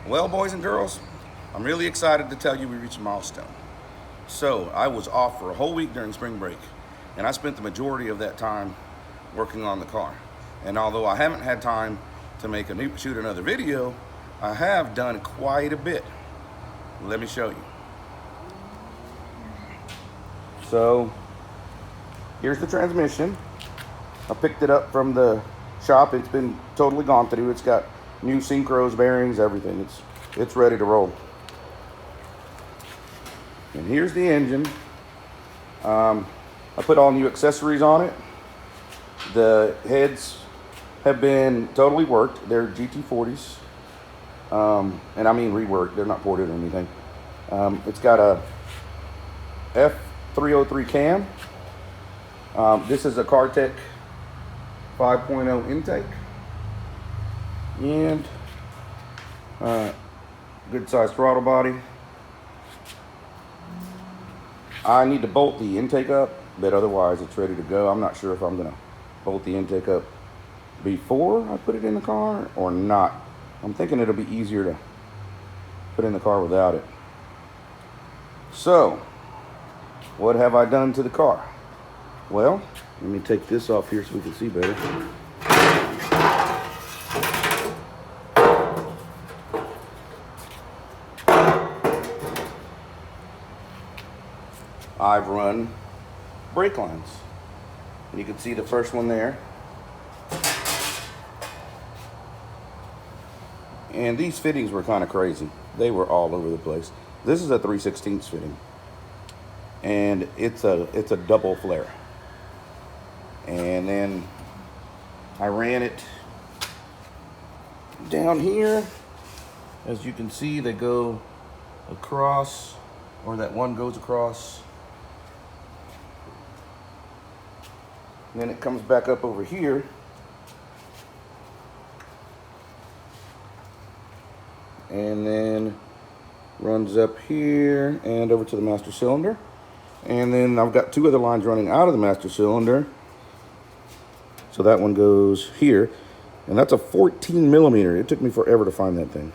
Well, boys and girls, I'm really excited to tell you we reached a milestone. So, I was off for a whole week during spring break, and I spent the majority of that time working on the car. And although I haven't had time to shoot another video, I have done quite a bit. Let me show you. So, here's the transmission. I picked it up from the shop. It's been totally gone through. It's got new synchros, bearings, everything. It's ready to roll. And here's the engine. I put all new accessories on it. The heads have been totally worked. They're GT40s. And I mean reworked. They're not ported or anything. It's got a F303 cam. This is a CarTech 5.0 intake. And good sized throttle body. I need to bolt the intake up, but otherwise it's ready to go. I'm not sure if I'm gonna bolt the intake up before I put it in the car or not. I'm thinking it'll be easier to put in the car without it. So, what have I done to the car? Well, let me take this off here so we can see better. I've run brake lines. And you can see the first one there. And these fittings were kind of crazy. They were all over the place. This is a 3/16 fitting. And it's a double flare. And then I ran it down here. As you can see, they go across, or that one goes across. And then it comes back up over here. And then runs up here and over to the master cylinder. And then I've got two other lines running out of the master cylinder. So that one goes here. And that's a 14 millimeter. It took me forever to find that thing.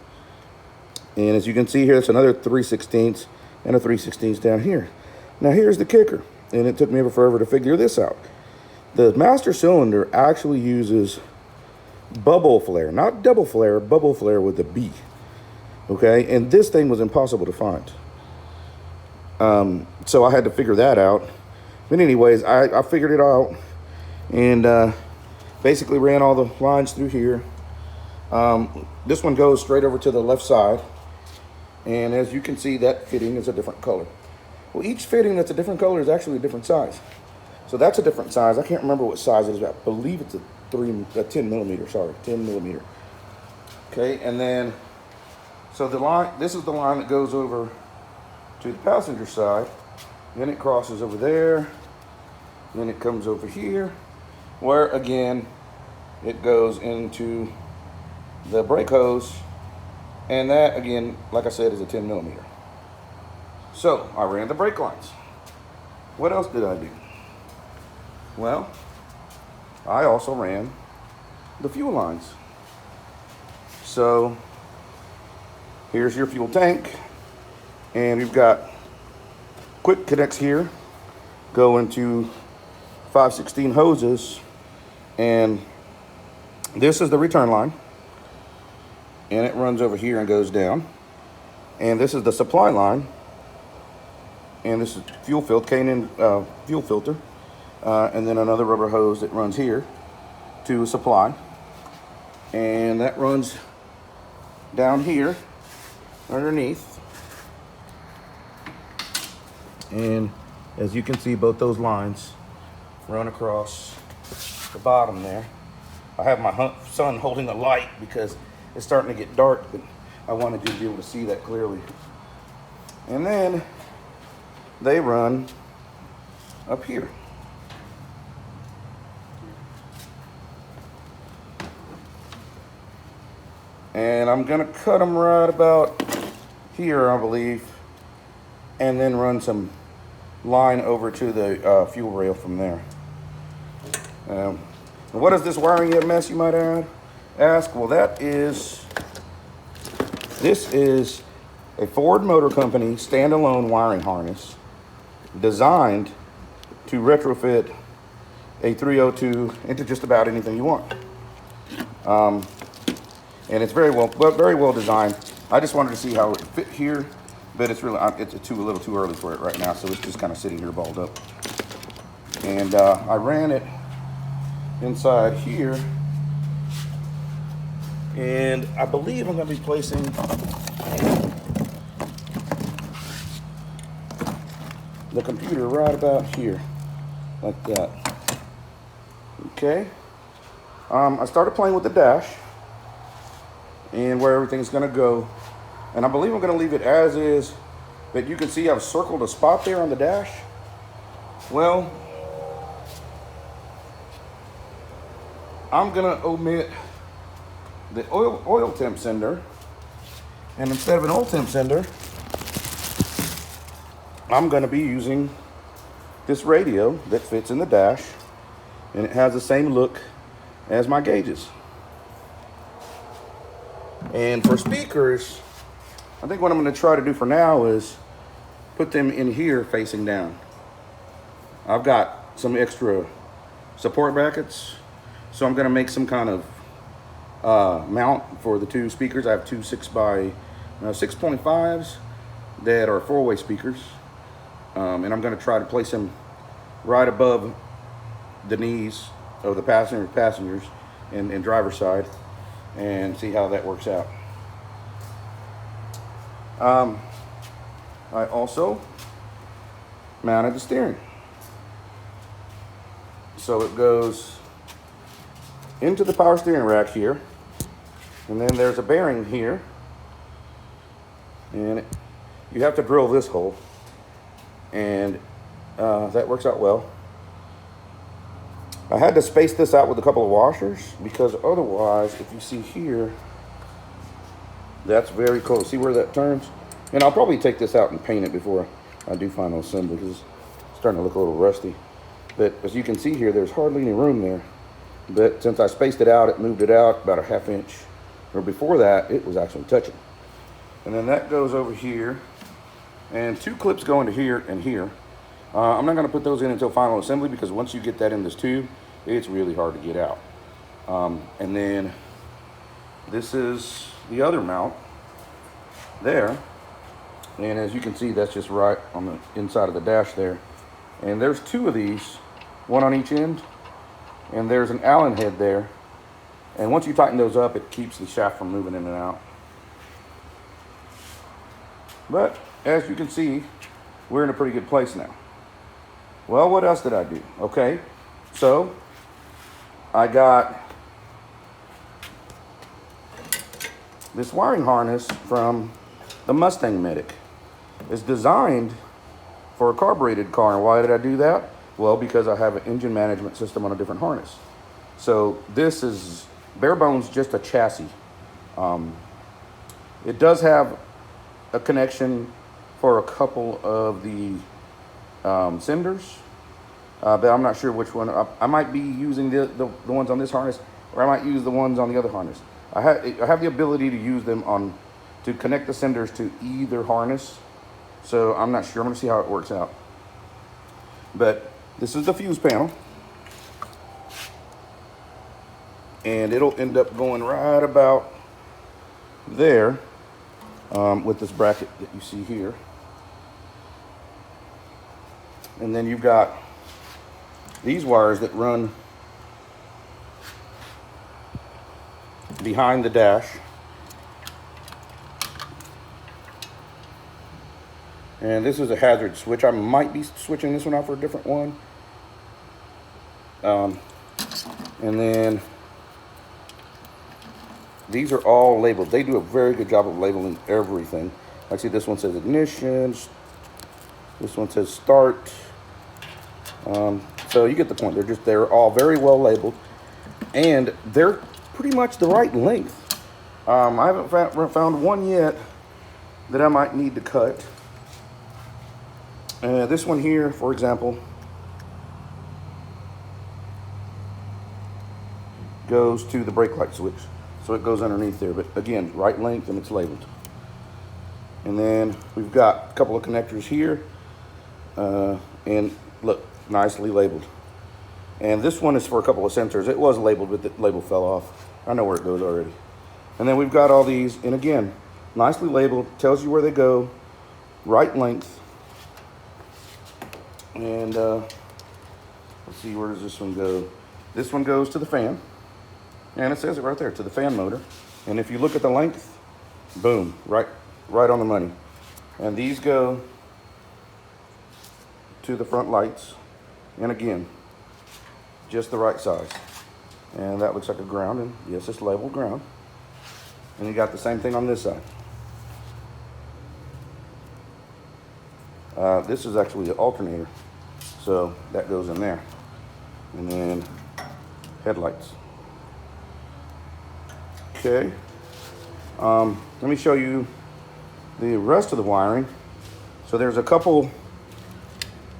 And as you can see here, it's another 3/16 and a 3/16 down here. Now here's the kicker. And it took me forever to figure this out. The master cylinder actually uses bubble flare, not double flare, bubble flare with a B. Okay, and this thing was impossible to find. So I had to figure that out. But anyways, I figured it out and basically ran all the lines through here. This one goes straight over to the left side. And as you can see, that fitting is a different color. Well, each fitting that's a different color is actually a different size. So that's a different size. I can't remember what size it is. I believe it's a 10 millimeter, sorry, 10 millimeter. Okay, and then, so the line, this is the line that goes over to the passenger side. Then it crosses over there. Then it comes over here, where again, it goes into the brake hose. And that, again, like I said, is a 10 millimeter. So I ran the brake lines. What else did I do? Well, I also ran the fuel lines. So here's your fuel tank. And we've got quick connects here go into 5/16 hoses. And this is the return line. And it runs over here and goes down. And this is the supply line. And this is fuel filter, K&N fuel filter. And then another rubber hose that runs here to supply. And that runs down here underneath. And as you can see, both those lines run across the bottom there. I have my son holding a light because it's starting to get dark, but I wanted you to be able to see that clearly. And then they run up here. And I'm gonna cut them right about here, I believe, and then run some line over to the fuel rail from there. What is this wiring mess, you might ask? Well, that is This is a Ford Motor Company standalone wiring harness designed to retrofit a 302 into just about anything you want. And it's very well designed. I just wanted to see how it fit here, but it's really a little too early for it right now, so it's just kind of sitting here balled up. And I ran it inside here, and I believe I'm going to be placing the computer right about here, like that. Okay. I started playing with the dash and where everything's going to go, and I believe I'm going to leave it as is, but you can see I've circled a spot there on the dash. Well, I'm going to omit the oil temp sender, and instead of an oil temp sender, I'm going to be using this radio that fits in the dash, and it has the same look as my gauges. And for speakers, I think what I'm going to try to do for now is put them in here facing down. I've got some extra support brackets, so I'm going to make some kind of mount for the two speakers. I have two 6.5s that are four-way speakers, and I'm going to try to place them right above the knees of the passengers and driver's side, and see how that works out. I also mounted the steering, so it goes into the power steering rack here, and then there's a bearing here, and you have to drill this hole, and that works out well. I had to space this out with a couple of washers, because otherwise, if you see here, that's very close. See where that turns? And I'll probably take this out and paint it before I do final assembly, because it's starting to look a little rusty. But as you can see here, there's hardly any room there. But since I spaced it out, it moved it out about a ½ inch. Or before that, it was actually touching. And then that goes over here, and two clips go into here and here. I'm not going to put those in until final assembly, because once you get that in this tube, it's really hard to get out. And then this is the other mount there, and as you can see, that's just right on the inside of the dash there. And there's two of these, one on each end, and there's an Allen head there, and once you tighten those up, it keeps the shaft from moving in and out. But as you can see, we're in a pretty good place now. Well, what else did I do? Okay, so I got this wiring harness from the Mustang Medic. It's designed for a carbureted car. And why did I do that? Well, because I have an engine management system on a different harness. So this is bare bones just a chassis. It does have a connection for a couple of the cinders, but I'm not sure which one. I might be using the ones on this harness, or I might use the ones on the other harness. I have the ability to use them to connect the cinders to either harness, so I'm not sure. I'm going to see how it works out. But this is the fuse panel, and it'll end up going right about there with this bracket that you see here. And then you've got these wires that run behind the dash. And this is a hazard switch. I might be switching this one out for a different one. And then these are all labeled. They do a very good job of labeling everything. I see this one says ignition. This one says start. So you get the point. They're all very well labeled, and they're pretty much the right length. I haven't found one yet that I might need to cut. This one here, for example, goes to the brake light switch, so it goes underneath there. But again, right length, and it's labeled. And then we've got a couple of connectors here, and look, nicely labeled. And this one is for a couple of sensors. It was labeled, but the label fell off. I know where it goes already. And then we've got all these, and again, nicely labeled, tells you where they go, right length. And let's see, where does this one go? This one goes to the fan, and it says it right there, to the fan motor. And if you look at the length, boom, right on the money. And these go to the front lights, and again, just the right size. And that looks like a ground, and yes, it's labeled ground. And you got the same thing on this side. This is actually the alternator, so that goes in there. And then headlights. Okay, let me show you the rest of the wiring. So there's a couple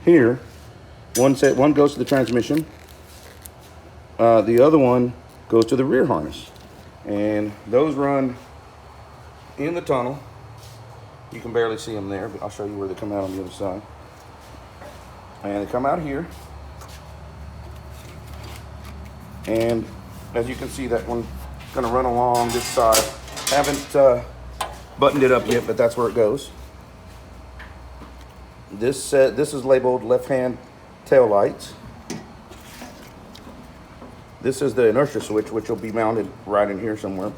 here. One goes to the transmission. The other one goes to the rear harness. And those run in the tunnel. You can barely see them there, but I'll show you where they come out on the other side. And they come out here. And as you can see, that one's gonna run along this side. Haven't buttoned it up yet, but that's where it goes. This is labeled left-hand tail lights. This is the inertia switch, which will be mounted right in here somewhere.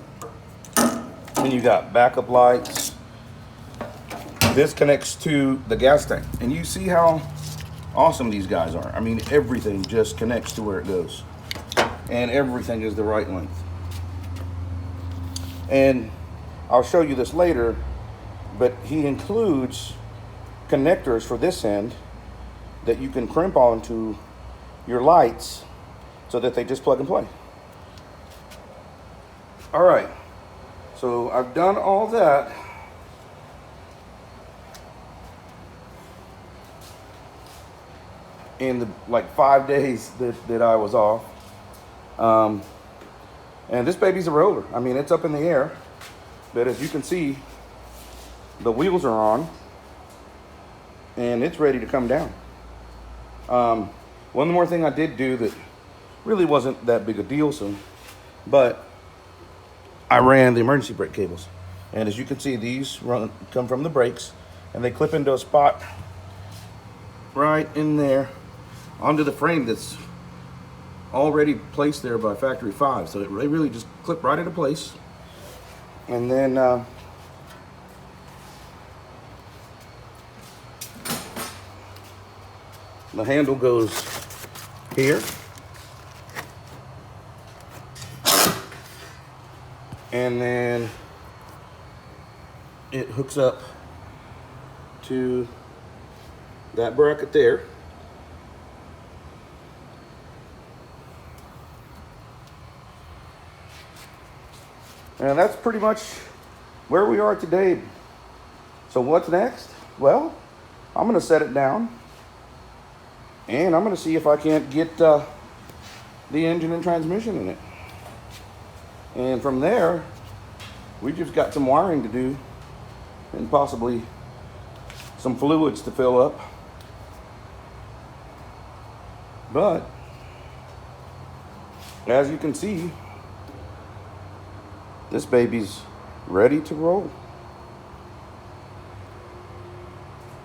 Then you got backup lights. This connects to the gas tank. And you see how awesome these guys are. I mean, everything just connects to where it goes. And everything is the right length. And I'll show you this later, but he includes connectors for this end that you can crimp onto your lights so that they just plug and play. All right, so I've done all that. In the like 5 days that I was off. And this baby's a roller. I mean, it's up in the air, but as you can see, the wheels are on and it's ready to come down. One more thing I did do that really wasn't that big a deal, but I ran the emergency brake cables. And as you can see, these come from the brakes, and they clip into a spot right in there onto the frame that's already placed there by factory 5. So they really just clip right into place. And then the handle goes here. And then it hooks up to that bracket there. And that's pretty much where we are today. So what's next? Well, I'm gonna set it down and I'm gonna see if I can't get the engine and transmission in it. And from there, we just got some wiring to do and possibly some fluids to fill up. But as you can see, this baby's ready to roll.